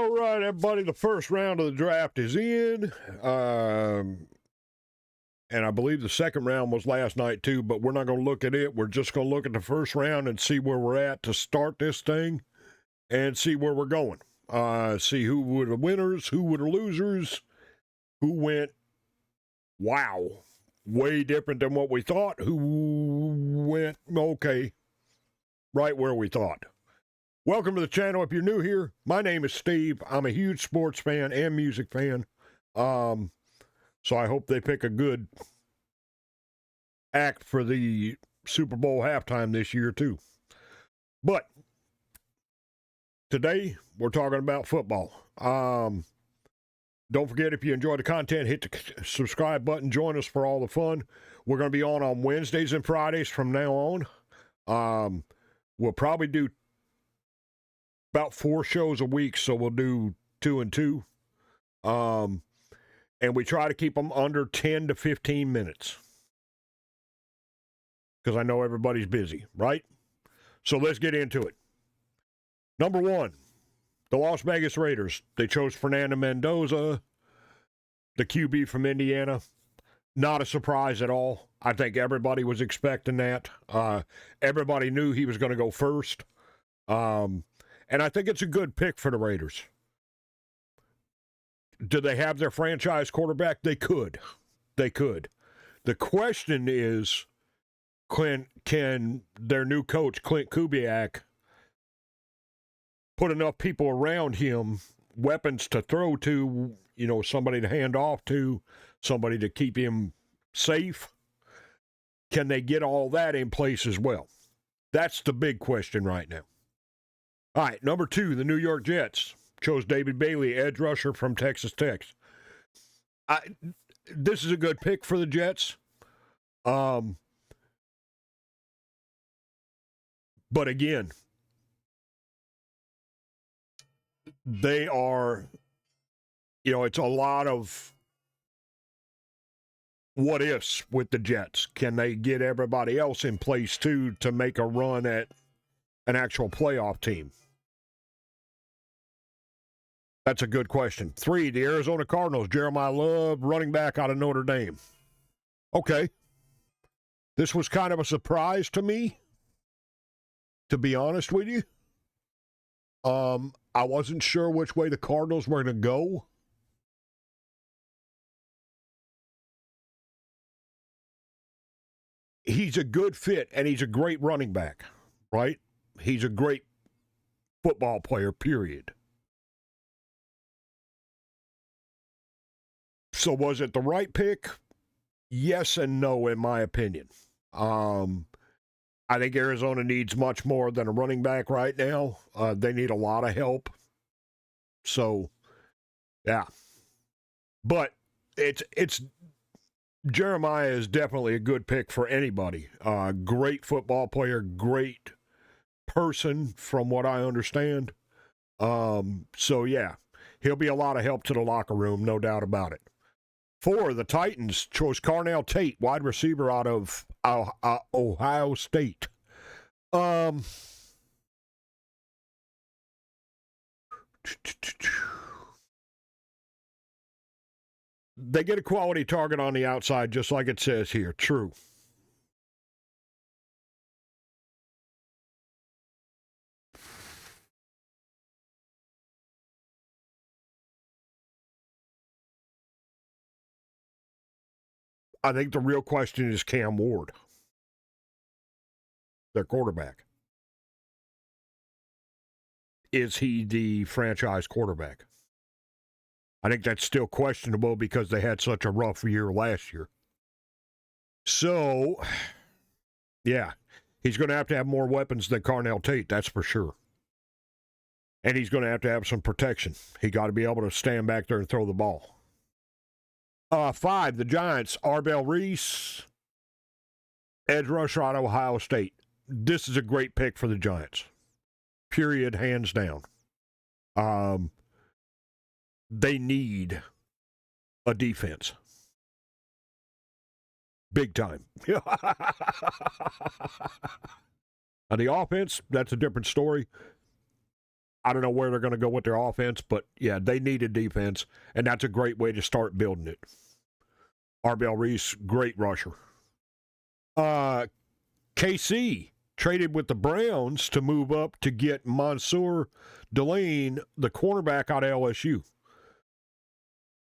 All right, everybody, the first round of the draft is in. And I believe the second round was last night, too, but we're not going to look at it. We're just going to look at the first round and see where we're at to start this thing and see where we're going. See who were the winners, who were the losers, who went, wow, way different than what we thought, who went, okay, right where we thought. Welcome to the channel. If you're new here, my name is Steve. I'm a huge sports fan and music fan. So I hope they pick a good act for the Super Bowl halftime this year, too. But today, we're talking about football. Don't forget, if you enjoy the content, hit the subscribe button. Join us for all the fun. We're going to be on Wednesdays and Fridays from now on. We'll probably do about 4 shows a week, so we'll do 2 and 2. And we try to keep them under 10 to 15 minutes. Because I know everybody's busy, right? So let's get into it. Number 1, the Las Vegas Raiders. They chose Fernando Mendoza, the QB from Indiana. Not a surprise at all. I think everybody was expecting that. Everybody knew he was going to go first. And I think it's a good pick for the Raiders. Do they have their franchise quarterback? They could. They could. The question is, can their new coach, Clint Kubiak, put enough people around him, weapons to throw to, somebody to hand off to, somebody to keep him safe? Can they get all that in place as well? That's the big question right now. All right, number 2, the New York Jets chose David Bailey, edge rusher from Texas Tech. This is a good pick for the Jets. But again, they are, it's a lot of what ifs with the Jets. Can they get everybody else in place too to make a run at an actual playoff team? That's a good question. 3, the Arizona Cardinals, Jeremiah Love, running back out of Notre Dame. Okay. This was kind of a surprise to me, to be honest with you. I wasn't sure which way the Cardinals were going to go. He's a good fit, and he's a great running back, right? He's a great football player, period. So was it the right pick? Yes and no, in my opinion. I think Arizona needs much more than a running back right now. They need a lot of help. So, yeah. But it's Jeremiah is definitely a good pick for anybody. Great football player, great person from what I understand. So, yeah, he'll be a lot of help to the locker room, no doubt about it. 4, the Titans chose Carnell Tate, wide receiver out of Ohio State. They get a quality target on the outside, just like it says here. True. I think the real question is Cam Ward, their quarterback. Is he the franchise quarterback? I think that's still questionable because they had such a rough year last year. So, yeah, he's going to have more weapons than Carnell Tate, that's for sure. And he's going to have some protection. He got to be able to stand back there and throw the ball. 5, the Giants, Arbel Reese, edge rusher out of Ohio State. This is a great pick for the Giants. Period, hands down. They need a defense. Big time. Now, the offense, that's a different story. I don't know where they're going to go with their offense, but yeah, they needed defense, and that's a great way to start building it. Arbel Reese, great rusher. KC traded with the Browns to move up to get Mansour Delane, the cornerback out of LSU.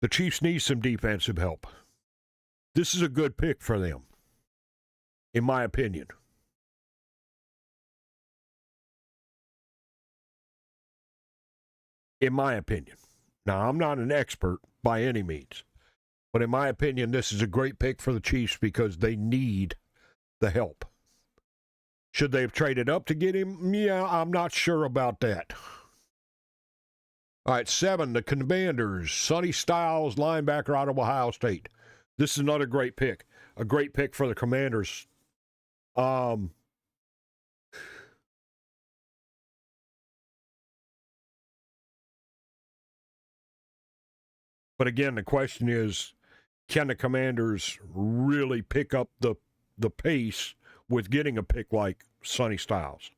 The Chiefs need some defensive help. This is a good pick for them, in my opinion. In my opinion. Now, I'm not an expert by any means, but in my opinion, this is a great pick for the Chiefs because they need the help. Should they have traded up to get him? Yeah, I'm not sure about that. All right, 7, the Commanders. Sonny Styles, linebacker out of Ohio State. This is another great pick. A great pick for the Commanders. But again, the question is, can the Commanders really pick up the pace with getting a pick like Sonny Styles?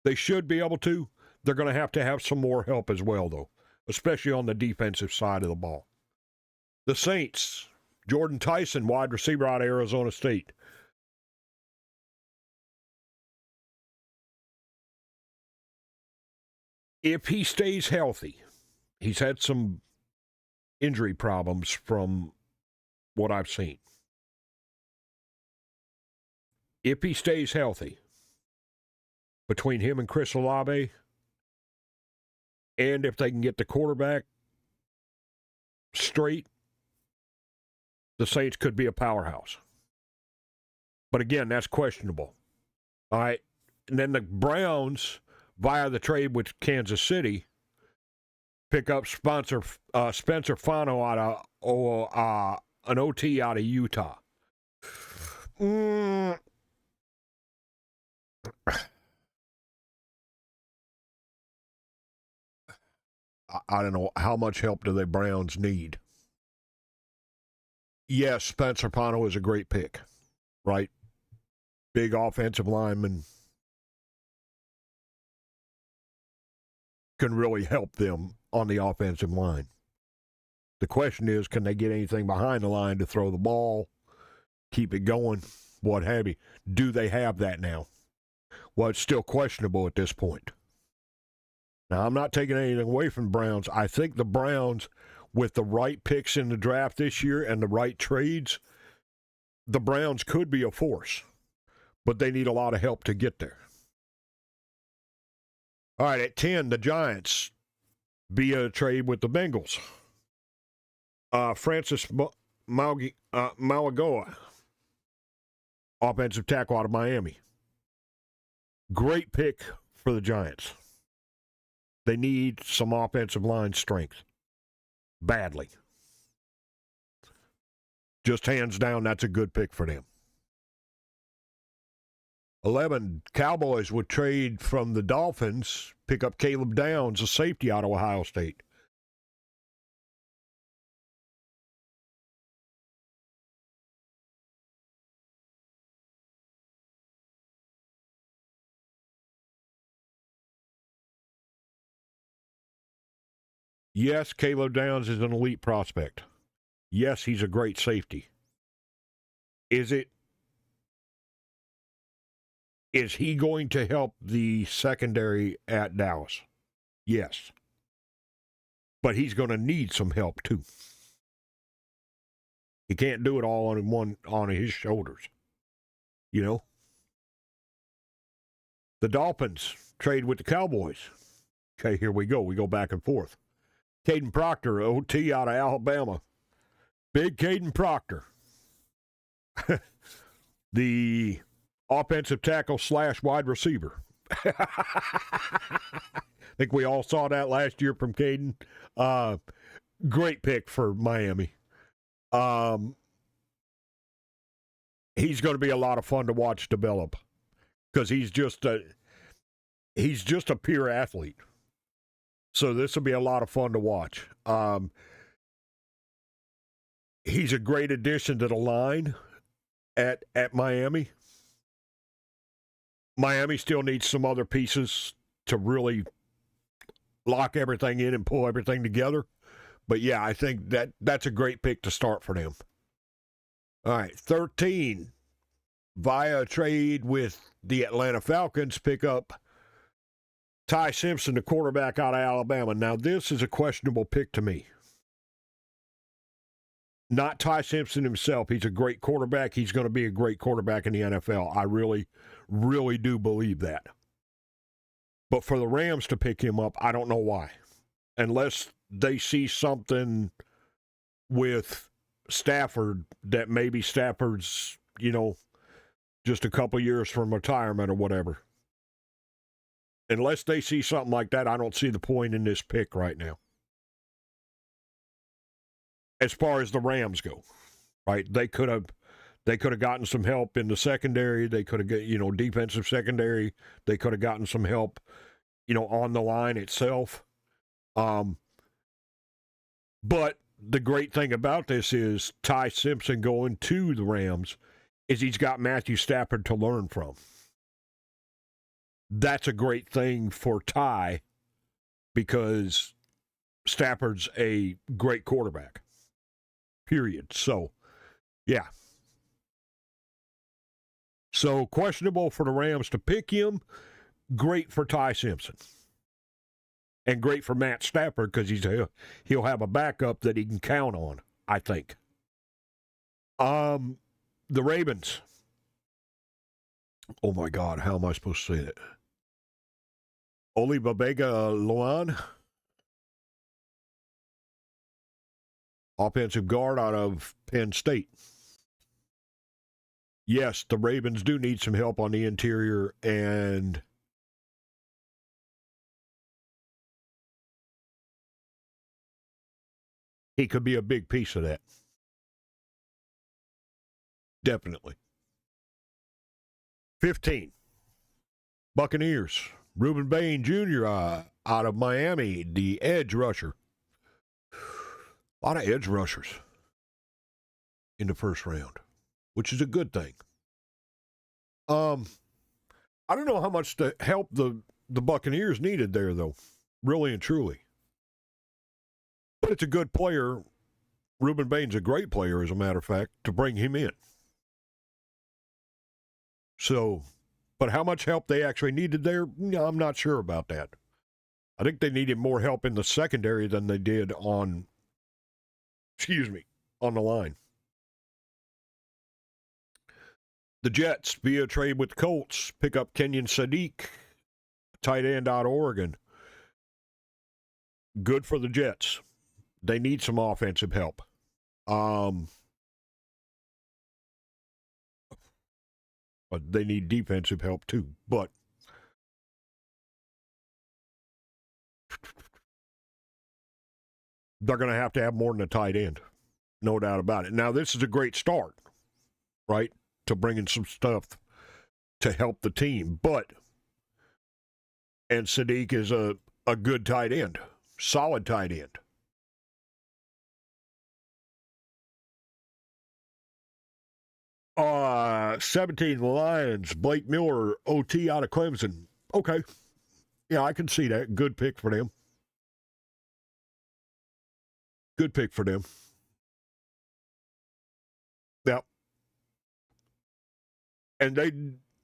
They should be able to. They're going to have some more help as well, though, especially on the defensive side of the ball. The Saints, Jordan Tyson, wide receiver out of Arizona State. If he stays healthy, he's had some injury problems from what I've seen. If he stays healthy, between him and Chris Olave, and if they can get the quarterback straight, the Saints could be a powerhouse. But again, that's questionable. All right. And then the Browns, via the trade with Kansas City, pick up Spencer Fano out of an OT out of Utah. I don't know, how much help do the Browns need? Yes, Spencer Fano is a great pick, right? Big offensive lineman. Can really help them on the offensive line. The question is, can they get anything behind the line to throw the ball, keep it going, what have you? Do they have that now? Well, it's still questionable at this point. Now, I'm not taking anything away from the Browns. I think the Browns, with the right picks in the draft this year and the right trades, the Browns could be a force, but they need a lot of help to get there. All right, at 10, the Giants, via trade with the Bengals. Francis Malagoa, offensive tackle out of Miami. Great pick for the Giants. They need some offensive line strength. Badly. Just hands down, that's a good pick for them. 11, Cowboys would trade from the Dolphins, pick up Caleb Downs, a safety out of Ohio State. Yes, Caleb Downs is an elite prospect. Yes, he's a great safety. Is he going to help the secondary at Dallas? Yes. But he's going to need some help too. He can't do it all on his shoulders. You know? The Dolphins trade with the Cowboys. Okay, here we go. We go back and forth. Caden Proctor, OT out of Alabama. Big Caden Proctor. The offensive tackle / wide receiver. I think we all saw that last year from Caden. Great pick for Miami. He's going to be a lot of fun to watch develop because he's just a pure athlete. So this will be a lot of fun to watch. He's a great addition to the line at Miami. Miami still needs some other pieces to really lock everything in and pull everything together. But yeah, I think that's a great pick to start for them. All right, 13. Via trade with the Atlanta Falcons, pick up Ty Simpson, the quarterback out of Alabama. Now, this is a questionable pick to me. Not Ty Simpson himself. He's a great quarterback. He's going to be a great quarterback in the NFL. I really, really do believe that. But for the Rams to pick him up, I don't know why. Unless they see something with Stafford that maybe Stafford's, just a couple years from retirement or whatever. Unless they see something like that, I don't see the point in this pick right now. As far as the Rams go, right? They could have gotten some help in the secondary. They could have got, defensive secondary. They could have gotten some help, on the line itself. But the great thing about this is Ty Simpson going to the Rams is he's got Matthew Stafford to learn from. That's a great thing for Ty because Stafford's a great quarterback. Period. So, yeah. So, questionable for the Rams to pick him. Great for Ty Simpson. And great for Matt Stafford because he'll have a backup that he can count on, I think. The Ravens. Oh, my God. How am I supposed to say that? Olibabega Loan. Offensive guard out of Penn State. Yes, the Ravens do need some help on the interior, and he could be a big piece of that. Definitely. 15. Buccaneers. Reuben Bain Jr. Out of Miami, the edge rusher. A lot of edge rushers in the first round, which is a good thing. I don't know how much to help the Buccaneers needed there, though, really and truly. But it's a good player. Reuben Bain's a great player, as a matter of fact, to bring him in. So, but how much help they actually needed there, I'm not sure about that. I think they needed more help in the secondary than they did on the line. The Jets, via trade with the Colts, pick up Kenyon Sadiq, tight end out of Oregon. Good for the Jets. They need some offensive help. But they need defensive help too. But they're going to have more than a tight end. No doubt about it. Now, this is a great start, right, to bring in some stuff to help the team. And Sadiq is a good tight end, solid tight end. Uh, 17 Lions, Blake Miller, OT out of Clemson. Okay. Yeah, I can see that. Good pick for them. Good pick for them. Yeah. And they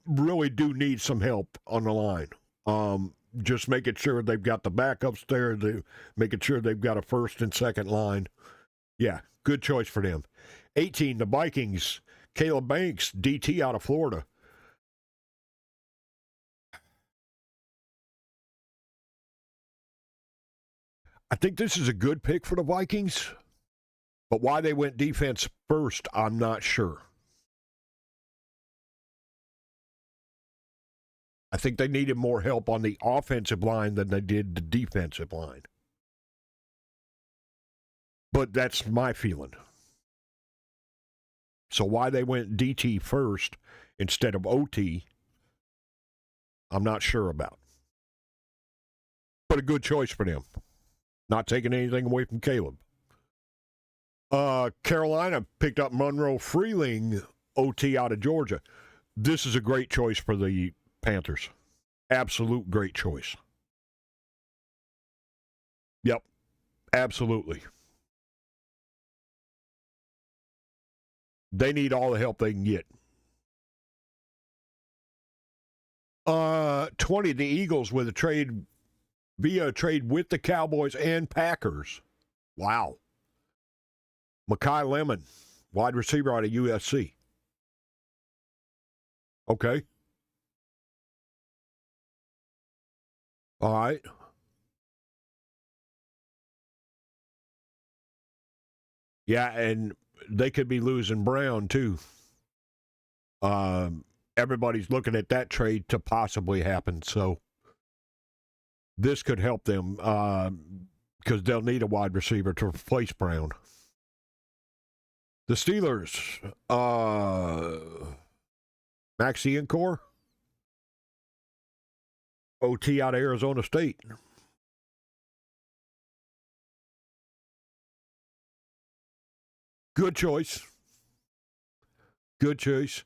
really do need some help on the line. Just making sure they've got the backups there, making sure they've got a first and second line. Yeah, good choice for them. 18, the Vikings, Caleb Banks, DT out of Florida. I think this is a good pick for the Vikings, but why they went defense first, I'm not sure. I think they needed more help on the offensive line than they did the defensive line. But that's my feeling. So why they went DT first instead of OT, I'm not sure about. But a good choice for them. Not taking anything away from Caleb. Carolina picked up Monroe Freeling, OT out of Georgia. This is a great choice for the Panthers. Absolute great choice. Yep, absolutely. They need all the help they can get. 20, the Eagles with a trade via a trade with the Cowboys and Packers. Wow. Mekhi Lemon, wide receiver out of USC. Okay. All right. Yeah, and they could be losing Brown, too. Everybody's looking at that trade to possibly happen, so this could help them because they'll need a wide receiver to replace Brown. The Steelers, Max Iancore, OT out of Arizona State. Good choice. Good choice.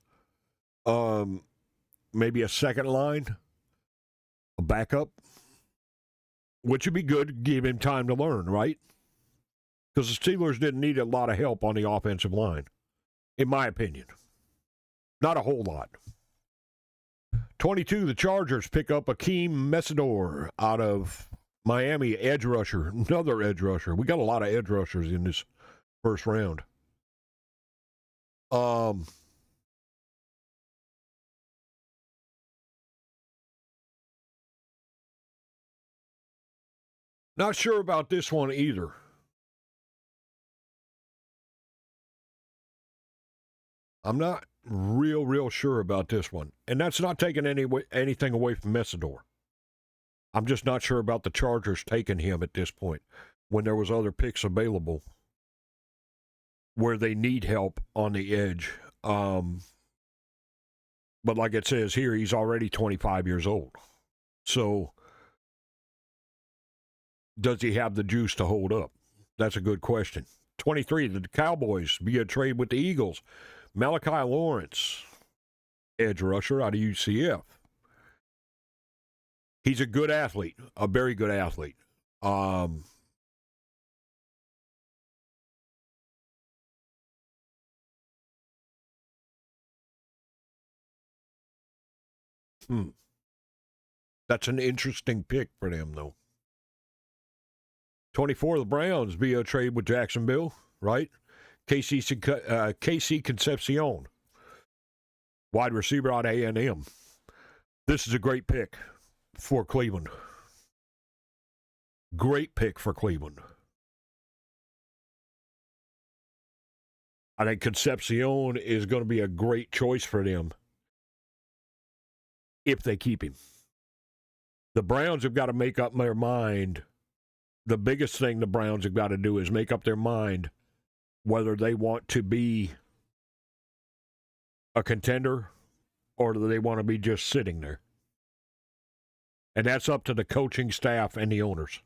Maybe a second line, a backup, which would be good to give him time to learn, right? Because the Steelers didn't need a lot of help on the offensive line, in my opinion. Not a whole lot. 22, the Chargers pick up Akeem Messidor out of Miami, edge rusher, another edge rusher. We got a lot of edge rushers in this first round. Not sure about this one either. I'm not real sure about this one. And that's not taking anything away from Messidor. I'm just not sure about the Chargers taking him at this point when there was other picks available where they need help on the edge. But like it says here, he's already 25 years old. So does he have the juice to hold up? That's a good question. 23, the Cowboys via trade with the Eagles. Malachi Lawrence, edge rusher out of UCF. He's a good athlete, a very good athlete. That's an interesting pick for them, though. 24, the Browns via trade with Jacksonville, right? KC Concepcion, wide receiver out of A&M. This is a great pick for Cleveland. Great pick for Cleveland. I think Concepcion is going to be a great choice for them if they keep him. The Browns have got to make up their mind. The biggest thing the Browns have got to do is make up their mind whether they want to be a contender or do they want to be just sitting there. And that's up to the coaching staff and the owners.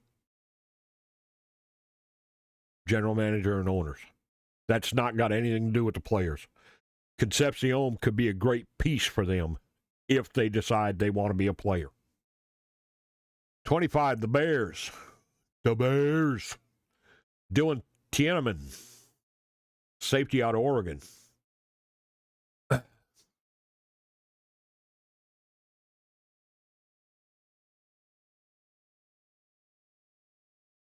General manager and owners. That's not got anything to do with the players. Concepcion could be a great piece for them if they decide they want to be a player. 25, the Bears. The Bears. Dylan Tiananmen, safety out of Oregon.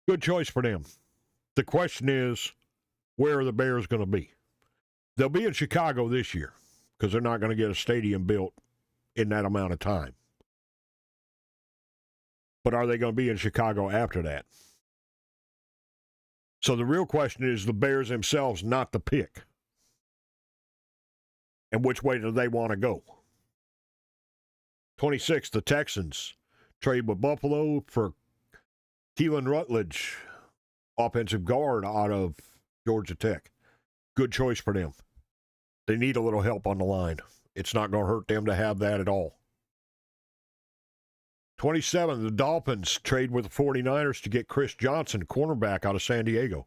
Good choice for them. The question is, where are the Bears going to be? They'll be in Chicago this year because they're not going to get a stadium built in that amount of time. But are they going to be in Chicago after that? So the real question is the Bears themselves, not the pick. And which way do they want to go? 26, the Texans trade with Buffalo for Keelan Rutledge, offensive guard out of Georgia Tech. Good choice for them. They need a little help on the line. It's not going to hurt them to have that at all. 27, the Dolphins trade with the 49ers to get Chris Johnson, cornerback out of San Diego.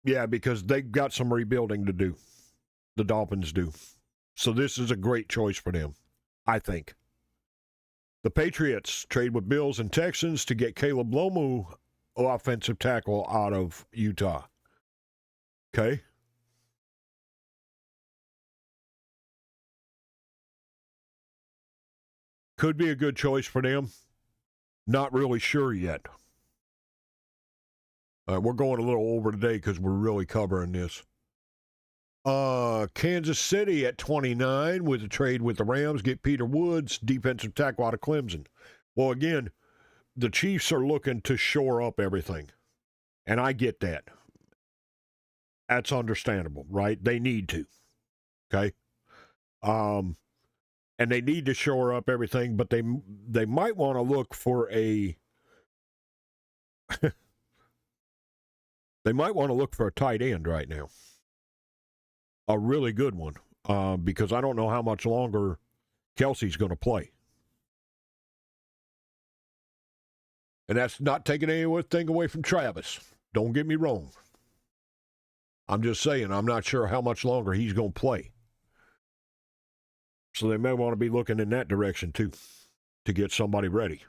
Yeah, because they've got some rebuilding to do. the Dolphins do. So this is a great choice for them, I think. The Patriots trade with Bills and Texans to get Caleb Lomu, offensive tackle out of Utah. Okay. Could be a good choice for them. Not really sure yet. We're going a little over today because we're really covering this. Kansas City at 29 with a trade with the Rams. Get Peter Woods, defensive tackle out of Clemson. Well, again, the Chiefs are looking to shore up everything. And I get that. That's understandable, right? They need to. Okay? And they need to shore up everything, but they might want to look for a they might want to look for a tight end right now. A really good one. Because I don't know how much longer Kelsey's going to play. And that's not taking anything away from Travis. Don't get me wrong. I'm just saying, I'm not sure how much longer he's going to play. So they may want to be looking in that direction, too, to get somebody ready.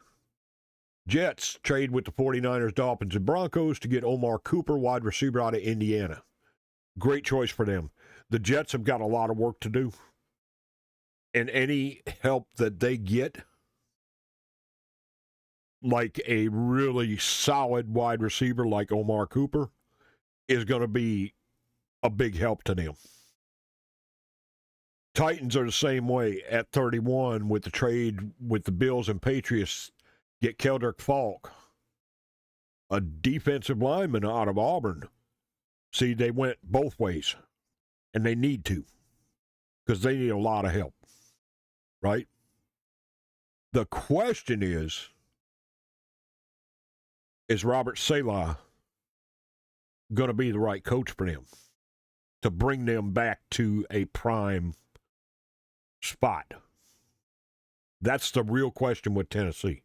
Jets trade with the 49ers, Dolphins, and Broncos to get Omar Cooper, wide receiver out of Indiana. Great choice for them. The Jets have got a lot of work to do. And any help that they get, like a really solid wide receiver like Omar Cooper, is going to be a big help to them. Titans are the same way at 31 with the trade with the Bills and Patriots. Get Keldrick Falk, a defensive lineman out of Auburn. See, they went both ways, and they need to because they need a lot of help, right? The question is Robert Saleh going to be the right coach for them to bring them back to a prime spot? That's the real question with Tennessee.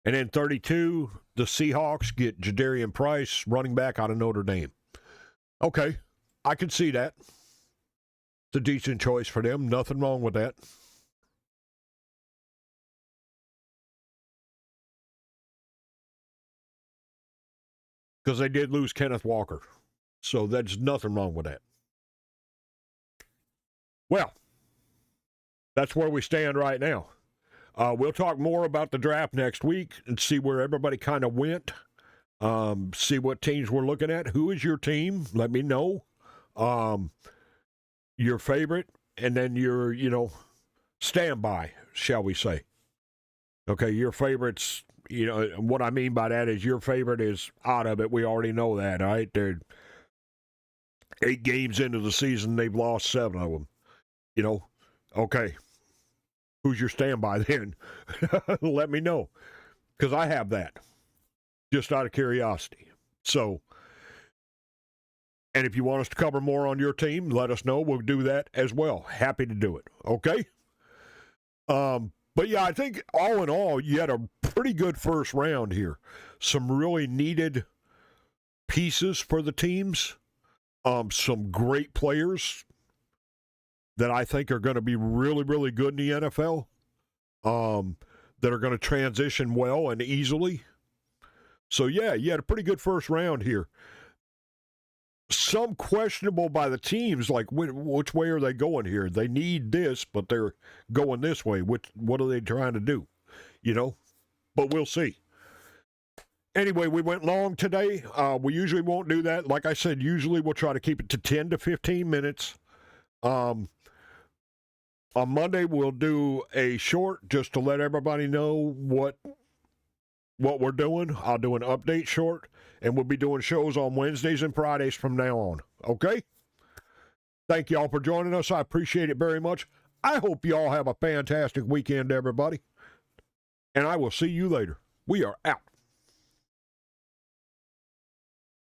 And then 32, the Seahawks get Jadarian Price, running back out of Notre Dame. Okay, I can see that. It's a decent choice for them. Nothing wrong with that. Because they did lose Kenneth Walker. So there's nothing wrong with that. Well, that's where we stand right now. We'll talk more about the draft next week and see where everybody kind of went. See what teams we're looking at. Who is your team? Let me know. Your favorite, and then your, standby, shall we say. Okay, your favorites, what I mean by that is your favorite is out of it. We already know that, right? They're 8 games into the season, they've lost 7 of them. Okay. Who's your standby then? Let me know. Because I have that. Just out of curiosity. So, and if you want us to cover more on your team, let us know. We'll do that as well. Happy to do it. Okay? But yeah, I think all in all, you had a pretty good first round here. Some really needed pieces for the teams. Some great players that I think are going to be really, really good in the NFL, that are going to transition well and easily. So, yeah, you had a pretty good first round here. Some questionable by the teams, like which way are they going here? They need this, but they're going this way. What are they trying to do? But we'll see. Anyway, we went long today. We usually won't do that. Like I said, usually we'll try to keep it to 10 to 15 minutes. On Monday, we'll do a short just to let everybody know what we're doing. I'll do an update short, and we'll be doing shows on Wednesdays and Fridays from now on. Okay? Thank you all for joining us. I appreciate it very much. I hope you all have a fantastic weekend, everybody. And I will see you later. We are out.